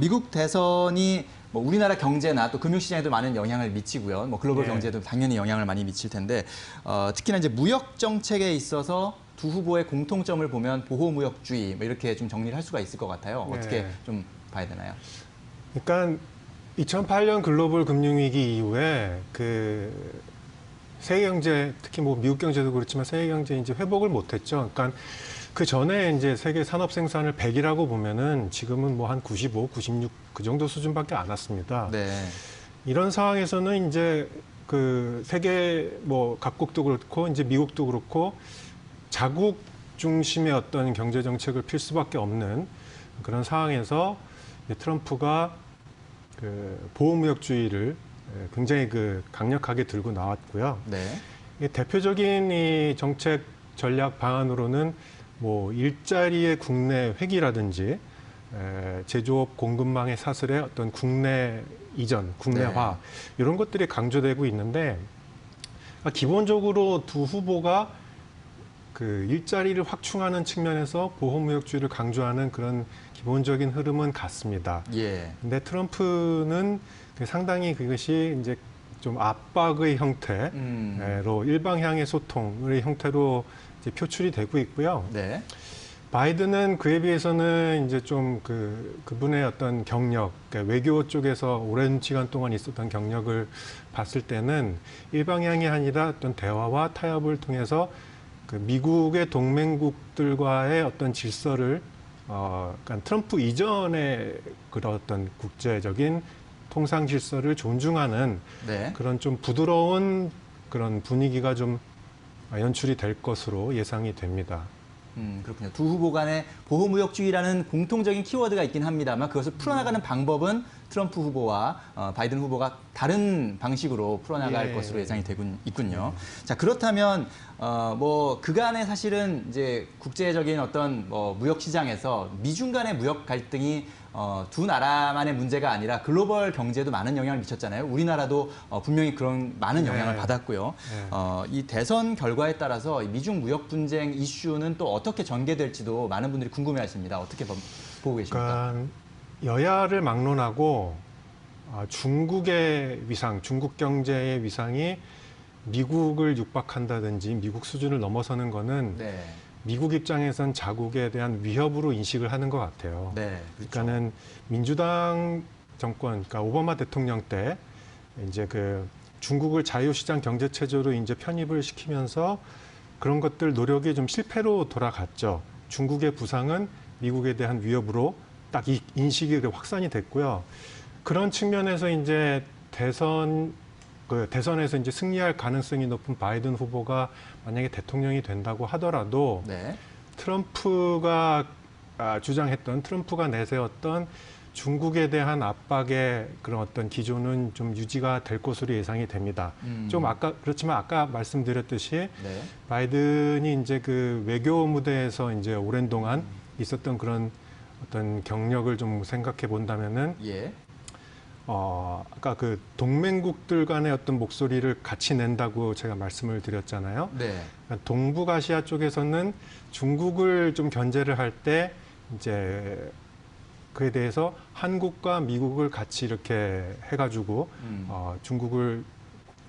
미국 대선이 뭐 우리나라 경제나 또 금융시장에도 많은 영향을 미치고요. 뭐 글로벌 경제도 당연히 영향을 많이 미칠 텐데 특히나 이제 무역 정책에 있어서 두 후보의 공통점을 보면 보호무역주의 뭐 이렇게 좀 정리를 할 수가 있을 것 같아요. 어떻게 좀 봐야 되나요? 그러니까 2008년 글로벌 금융위기 이후에 그 세계 경제, 특히 뭐 미국 경제도 그렇지만 세계 경제 이제 회복을 못했죠. 그러니까 그 전에 이제 세계 산업 생산을 100이라고 보면은 지금은 뭐 한 95, 96 그 정도 수준밖에 안 왔습니다. 네. 이런 상황에서는 이제 그 세계 뭐 각국도 그렇고 이제 미국도 그렇고 자국 중심의 어떤 경제 정책을 필 수밖에 없는 그런 상황에서 트럼프가 그 보호무역주의를 굉장히 그 강력하게 들고 나왔고요. 네. 대표적인 이 정책 전략 방안으로는 뭐 일자리의 국내 회귀라든지 제조업 공급망의 사슬의 어떤 국내 이전, 국내화 이런 것들이 강조되고 있는데 기본적으로 두 후보가 그 일자리를 확충하는 측면에서 보호무역주의를 강조하는 그런 기본적인 흐름은 같습니다. 예. 근데 트럼프는 상당히 그것이 이제 좀 압박의 형태로 일방향의 소통의 형태로 이제 표출이 되고 있고요. 네. 바이든은 그에 비해서는 이제 좀 그분의 어떤 경력, 그러니까 외교 쪽에서 오랜 시간 동안 있었던 경력을 봤을 때는 일방향이 아니라 어떤 대화와 타협을 통해서 그 미국의 동맹국들과의 어떤 질서를 그러니까 트럼프 이전의 그런 어떤 국제적인 통상 질서를 존중하는 그런 좀 부드러운 그런 분위기가 좀 연출이 될 것으로 예상이 됩니다. 그렇군요. 두 후보 간에 보호무역주의라는 공통적인 키워드가 있긴 합니다만 그것을 풀어나가는 방법은 트럼프 후보와 바이든 후보가 다른 방식으로 풀어나갈 것으로 예상이 되고 있군요. 자, 그렇다면 뭐 그간에 사실은 이제 국제적인 어떤 뭐 무역 시장에서 미중 간의 무역 갈등이 두 나라만의 문제가 아니라 글로벌 경제에도 많은 영향을 미쳤잖아요. 우리나라도 분명히 그런 많은 영향을 받았고요. 이 대선 결과에 따라서 미중 무역 분쟁 이슈는 또 어떻게 전개될지도 많은 분들이 궁금해하십니다. 어떻게 보고 계십니까? 그러니까 여야를 막론하고 중국의 위상, 중국 경제의 위상이 미국을 육박한다든지 미국 수준을 넘어서는 거는 미국 입장에선 자국에 대한 위협으로 인식을 하는 것 같아요. 네, 그렇죠. 그러니까는 민주당 정권, 그러니까 오바마 대통령 때 이제 그 중국을 자유시장 경제 체제로 이제 편입을 시키면서 그런 것들 노력이 좀 실패로 돌아갔죠. 중국의 부상은 미국에 대한 위협으로 딱 이 인식이 확산이 됐고요. 그런 측면에서 이제 대선에서 이제 승리할 가능성이 높은 바이든 후보가 만약에 대통령이 된다고 하더라도 트럼프가 주장했던, 트럼프가 내세웠던 중국에 대한 압박의 그런 어떤 기조는 좀 유지가 될 것으로 예상이 됩니다. 그렇지만 아까 말씀드렸듯이 바이든이 이제 그 외교 무대에서 이제 오랜 동안 있었던 그런 어떤 경력을 좀 생각해 본다면은 아까 그 동맹국들 간의 어떤 목소리를 같이 낸다고 제가 말씀을 드렸잖아요. 그러니까 동북아시아 쪽에서는 중국을 좀 견제를 할 때 이제 그에 대해서 한국과 미국을 같이 이렇게 해가지고 중국을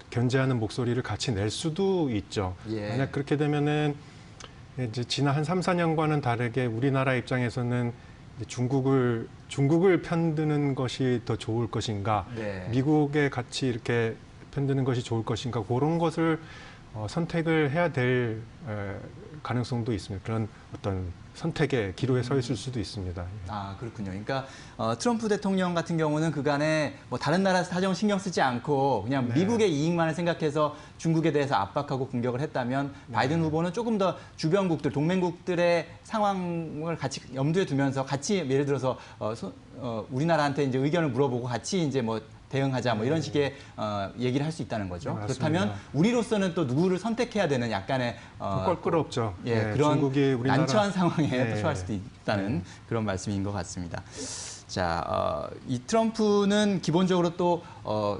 견제하는 목소리를 같이 낼 수도 있죠. 만약 그렇게 되면은 이제 지난 한 3, 4년과는 다르게 우리나라 입장에서는 중국을 편드는 것이 더 좋을 것인가, 미국에 같이 이렇게 편드는 것이 좋을 것인가, 그런 것을 선택을 해야 될 가능성도 있습니다. 그런 어떤 선택의 기로에 서 있을 수도 있습니다. 아, 그렇군요. 그러니까 트럼프 대통령 같은 경우는 그간에 뭐 다른 나라 사정 신경 쓰지 않고 그냥 미국의 이익만을 생각해서 중국에 대해서 압박하고 공격을 했다면 바이든 후보는 조금 더 주변국들, 동맹국들의 상황을 같이 염두에 두면서 같이 예를 들어서 우리나라한테 이제 의견을 물어보고 같이 이제 뭐 대응하자 뭐 이런 식의 얘기를 할 수 있다는 거죠. 그렇다면 우리로서는 또 누구를 선택해야 되는 약간의 껄끄럽죠. 그런 중국이 우리나라 난처한 상황에 처할 수도 있다는 그런 말씀인 것 같습니다. 자, 이 트럼프는 기본적으로 또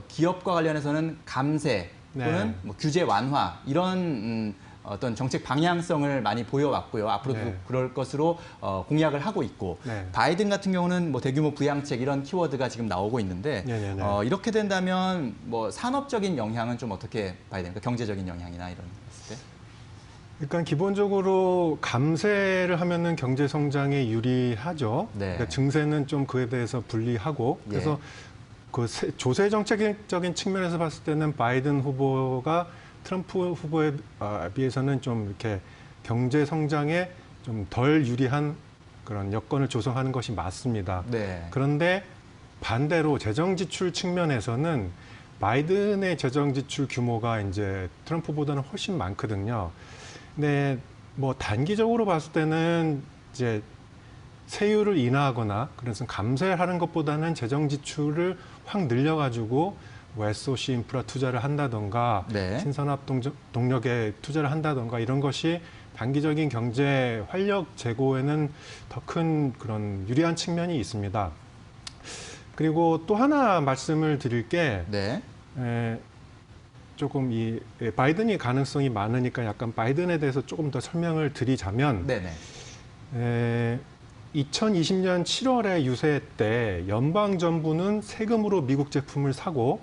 기업과 관련해서는 감세 또는 뭐 규제 완화 이런 어떤 정책 방향성을 많이 보여왔고요. 앞으로도 네. 그럴 것으로 공약을 하고 있고 네. 바이든 같은 경우는 뭐 대규모 부양책 이런 키워드가 지금 나오고 있는데 이렇게 된다면 뭐 산업적인 영향은 좀 어떻게 봐야 됩니까? 경제적인 영향이나 이런 했을 때? 그러니까 기본적으로 감세를 하면은 경제 성장에 유리하죠. 네. 그러니까 증세는 좀 그에 대해서 불리하고 그래서 그 조세 정책적인 측면에서 봤을 때는 바이든 후보가 트럼프 후보에 비해서는 좀 이렇게 경제 성장에 좀 덜 유리한 그런 여건을 조성하는 것이 맞습니다. 네. 그런데 반대로 재정 지출 측면에서는 바이든의 재정 지출 규모가 이제 트럼프보다는 훨씬 많거든요. 근데 뭐 단기적으로 봤을 때는 이제 세율을 인하하거나 그래서 감세하는 것보다는 재정 지출을 확 늘려가지고 뭐 SOC 인프라 투자를 한다던가 네. 신산업 동력에 투자를 한다던가 이런 것이 단기적인 경제 활력 제고에는 더 큰 그런 유리한 측면이 있습니다. 그리고 또 하나 말씀을 드릴 게 네. 조금 바이든이 가능성이 많으니까 약간 바이든에 대해서 조금 더 설명을 드리자면 네네. 2020년 7월에 유세 때 연방정부는 세금으로 미국 제품을 사고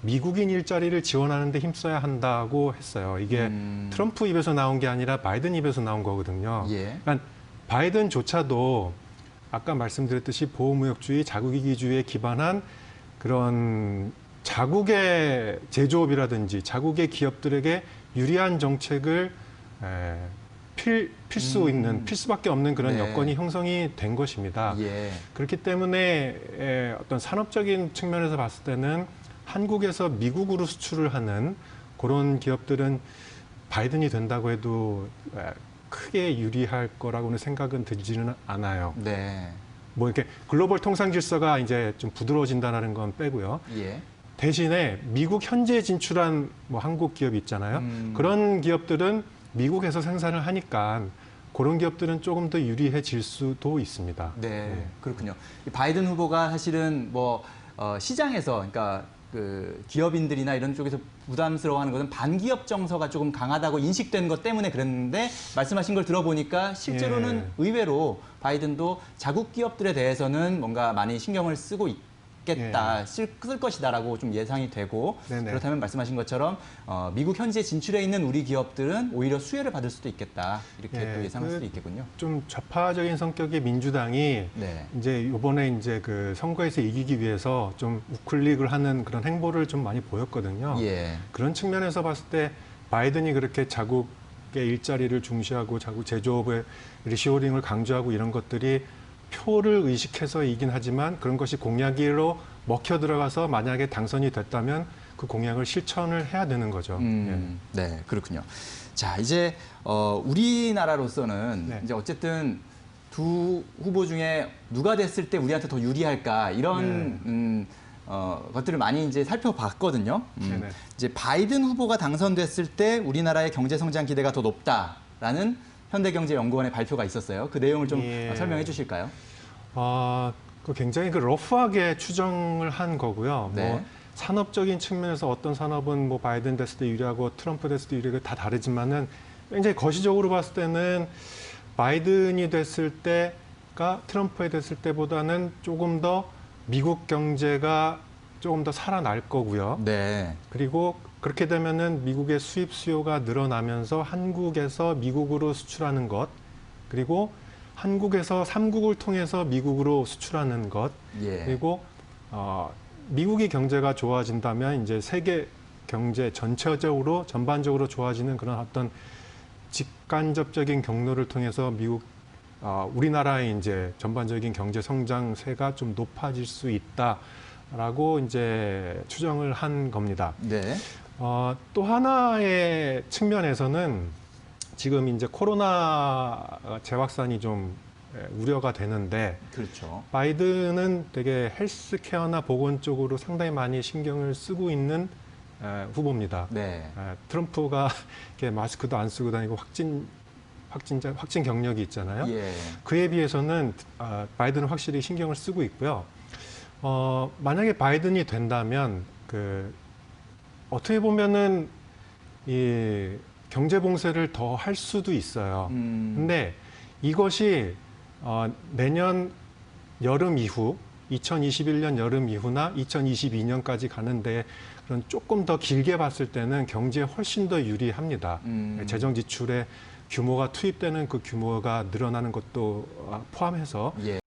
미국인 일자리를 지원하는 데 힘써야 한다고 했어요. 이게 트럼프 입에서 나온 게 아니라 바이든 입에서 나온 거거든요. 예. 그러니까 바이든조차도 아까 말씀드렸듯이 보호무역주의, 자국이기주의에 기반한 그런 자국의 제조업이라든지 자국의 기업들에게 유리한 정책을 필 수밖에 없는 그런 네. 여건이 형성이 된 것입니다. 예. 그렇기 때문에 어떤 산업적인 측면에서 봤을 때는 한국에서 미국으로 수출을 하는 그런 기업들은 바이든이 된다고 해도 크게 유리할 거라고는 생각은 들지는 않아요. 네. 뭐 이렇게 글로벌 통상 질서가 이제 좀 부드러워진다는 건 빼고요. 예. 대신에 미국 현지에 진출한 뭐 한국 기업이 있잖아요. 그런 기업들은 미국에서 생산을 하니까 그런 기업들은 조금 더 유리해질 수도 있습니다. 네, 그렇군요. 이 바이든 후보가 사실은 뭐 시장에서 그러니까 그 기업인들이나 이런 쪽에서 부담스러워하는 것은 반기업 정서가 조금 강하다고 인식된 것 때문에 그랬는데 말씀하신 걸 들어보니까 실제로는 의외로 바이든도 자국 기업들에 대해서는 뭔가 많이 신경을 쓰고 있겠다, 쓸 것이다라고 좀 예상이 되고 네네. 그렇다면 말씀하신 것처럼 미국 현지에 진출해 있는 우리 기업들은 오히려 수혜를 받을 수도 있겠다 이렇게 또 예상할 수도 있겠군요. 좀 좌파적인 성격의 민주당이 네. 이제 이번에 이제 그 선거에서 이기기 위해서 좀 우클릭을 하는 그런 행보를 좀 많이 보였거든요. 예. 그런 측면에서 봤을 때 바이든이 그렇게 자국의 일자리를 중시하고 자국 제조업의 리쇼어링을 강조하고 이런 것들이 표를 의식해서 이긴 하지만 그런 것이 공약으로 먹혀 들어가서 만약에 당선이 됐다면 그 공약을 실천을 해야 되는 거죠. 네, 그렇군요. 자, 이제 우리나라로서는 네. 이제 어쨌든 두 후보 중에 누가 됐을 때 우리한테 더 유리할까 이런 것들을 많이 이제 살펴봤거든요. 네네. 이제 바이든 후보가 당선됐을 때 우리나라의 경제 성장 기대가 더 높다라는 현대경제연구원의 발표가 있었어요. 그 내용을 좀 설명해 주실까요? 그 굉장히 그 러프하게 추정을 한 거고요. 네. 뭐 산업적인 측면에서 어떤 산업은 뭐 바이든 됐을 때 유리하고 트럼프 됐을 때 유리하고 다 다르지만은 굉장히 거시적으로 봤을 때는 바이든이 됐을 때가 트럼프에 됐을 때보다는 조금 더 미국 경제가 조금 더 살아날 거고요. 네. 그리고 그렇게 되면은 미국의 수입 수요가 늘어나면서 한국에서 미국으로 수출하는 것, 그리고 한국에서 삼국을 통해서 미국으로 수출하는 것, 예. 그리고 미국의 경제가 좋아진다면 이제 세계 경제 전체적으로 전반적으로 좋아지는 그런 어떤 직간접적인 경로를 통해서 우리나라의 이제 전반적인 경제 성장세가 좀 높아질 수 있다라고 이제 추정을 한 겁니다. 네. 또 하나의 측면에서는 지금 이제 코로나 재확산이 좀 우려가 되는데 그렇죠. 바이든은 되게 헬스케어나 보건 쪽으로 상당히 많이 신경을 쓰고 있는 후보입니다. 네. 트럼프가 이렇게 마스크도 안 쓰고 다니고 확진 경력이 있잖아요. 예. 그에 비해서는 바이든은 확실히 신경을 쓰고 있고요. 만약에 바이든이 된다면 어떻게 보면은 이 경제 봉쇄를 더 할 수도 있어요. 근데 이것이 내년 여름 이후 2021년 여름 이후나 2022년까지 가는데 그런 조금 더 길게 봤을 때는 경제에 훨씬 더 유리합니다. 재정 지출의 규모가 투입되는 그 규모가 늘어나는 것도 포함해서 예.